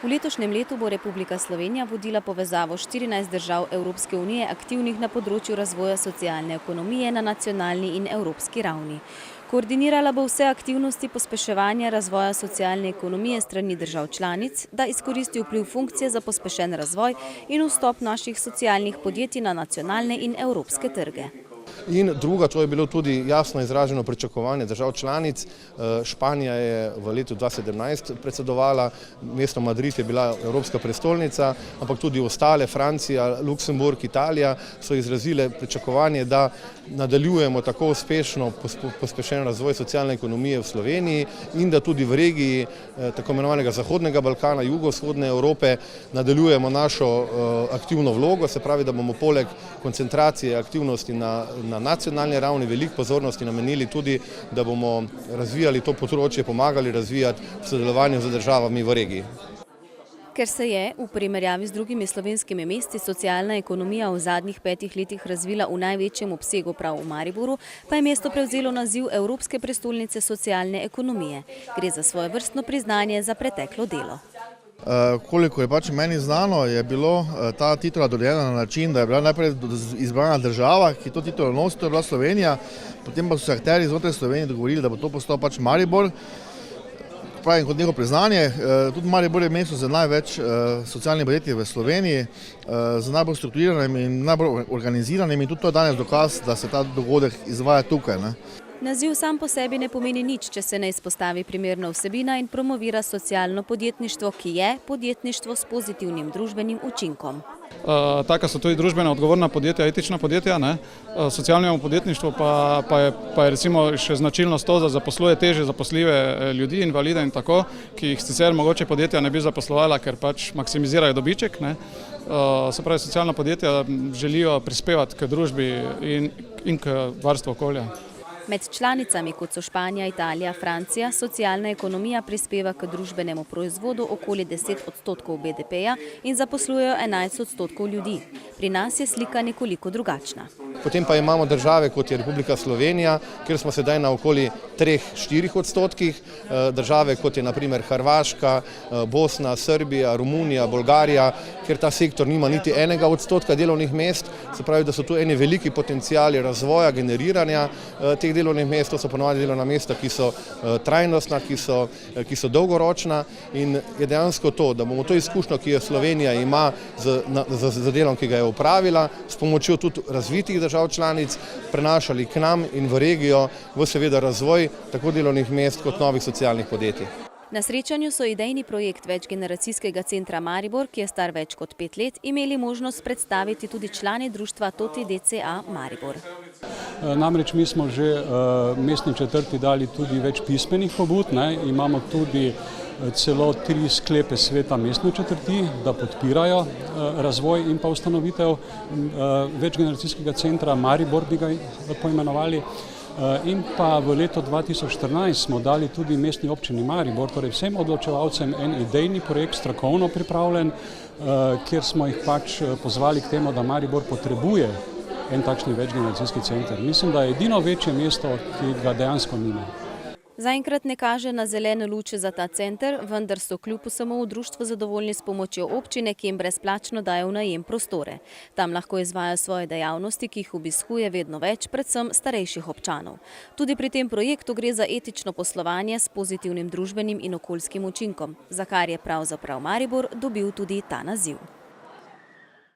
V letošnjem letu bo Republika Slovenija vodila povezavo 14 držav Evropske unije aktivnih na področju razvoja socialne ekonomije na nacionalni in evropski ravni. Koordinirala bo vse aktivnosti pospeševanja razvoja socialne ekonomije strani držav članic, da izkoristi vpliv funkcije za pospešen razvoj in vstop naših socialnih podjetij na nacionalne in evropske trge. In druga, to je bilo tudi jasno izraženo pričakovanje držav članic. Španija je v letu 2017 predsedovala, mesto Madrid je bila evropska prestolnica, ampak tudi ostale, Francija, Luksemburg, Italija, so izrazile pričakovanje, da nadaljujemo tako uspešno pospešen razvoj socialne ekonomije v Sloveniji in da tudi v regiji tako imenovanega Zahodnega Balkana, jugovzhodne Evrope nadaljujemo našo aktivno vlogo, se pravi, da bomo poleg koncentracije aktivnosti na nacionalni ravni veliko pozornosti namenili tudi, da bomo razvijali to področje, pomagali razvijati v sodelovanju z državami v regiji. Ker se je v primerjavi z drugimi slovenskimi mesti socialna ekonomija v zadnjih 5 letih razvila v največjem obsegu prav v Mariboru, pa je mesto prevzelo naziv Evropske prestolnice socialne ekonomije. Gre za svojevrstno priznanje za preteklo delo. Koliko je pač meni znano, je bilo ta titula dodeljena na način, da je bila najprej izbrana država, ki to titulo nosi, to je bila Slovenija, potem pa so se akterji znotraj Slovenije dogovorili, da bo to postal pač Maribor. Pravim kot neko priznanje, tudi Maribor je mesto z največ socialnih podjetij v Sloveniji, z najbolj strukturiranim in najbolj organiziranim in tudi to je danes dokaz, da se ta dogodek izvaja tukaj. Naziv sam po sebi ne pomeni nič, če se ne izpostavi primerna vsebina in promovira socialno podjetništvo, ki je podjetništvo s pozitivnim družbenim učinkom. Taka so tudi družbena odgovorna podjetja, etična podjetja. Socialnemu podjetništvu pa je recimo še značilnost to, da zaposluje težje zaposljive ljudi, invalide in tako, ki jih sicer mogoče podjetja ne bi zaposlovala, ker pač maksimizirajo dobiček. Se pravi, socialna podjetja želijo prispevati k družbi in k varstvu okolja. Med članicami, kot so Španija, Italija, Francija, socialna ekonomija prispeva k družbenemu proizvodu okoli 10% BDP-ja in zaposlujejo 11% ljudi. Pri nas je slika nekoliko drugačna. Potem pa imamo države, kot je Republika Slovenija, kjer smo sedaj na okoli 3–4%, države, kot je na primer Hrvaška, Bosna, Srbija, Romunija, Bolgarija, kjer ta sektor nima niti 1% delovnih mest, se pravi, da so tu eni veliki potencijali razvoja, generiranja teh delovnih mest, to so ponovadi delovna mesta, ki so trajnostna, ki so dolgoročna in je dejansko to, da bomo to izkušnjo, ki jo Slovenija ima z delom, ki ga je opravila, s pomočjo tudi razvitih držav članic, prenašali k nam in v regijo v seveda razvoj tako delovnih mest kot novih socialnih podjetij. Na srečanju so idejni projekt večgeneracijskega centra Maribor, ki je star več kot 5 let, imeli možnost predstaviti tudi člani društva Toti DCA Maribor. Namreč mi smo že mestni četrti dali tudi več pismenih pobud, imamo tudi celo 3 sklepe sveta mestne četrti, da podpirajo razvoj in pa ustanovitev večgeneracijskega centra Maribor, bi ga poimenovali. In pa v letu 2014 smo dali tudi mestni občini Maribor, torej vsem odločevalcem en idejni projekt, strokovno pripravljen, kjer smo jih pač pozvali k temu, da Maribor potrebuje en takšni večgeneracijski center. Mislim, da je edino večje mesto, ki ga dejansko nima. Zaenkrat ne kaže na zelene luči za ta center, vendar so kljub vsemu v društvu zadovoljni s pomočjo občine, ki jim brezplačno daje v najem prostore. Tam lahko izvajajo svoje dejavnosti, ki jih obiskuje vedno več, predvsem starejših občanov. Tudi pri tem projektu gre za etično poslovanje s pozitivnim družbenim in okoljskim učinkom, za kar je pravzaprav Maribor dobil tudi ta naziv.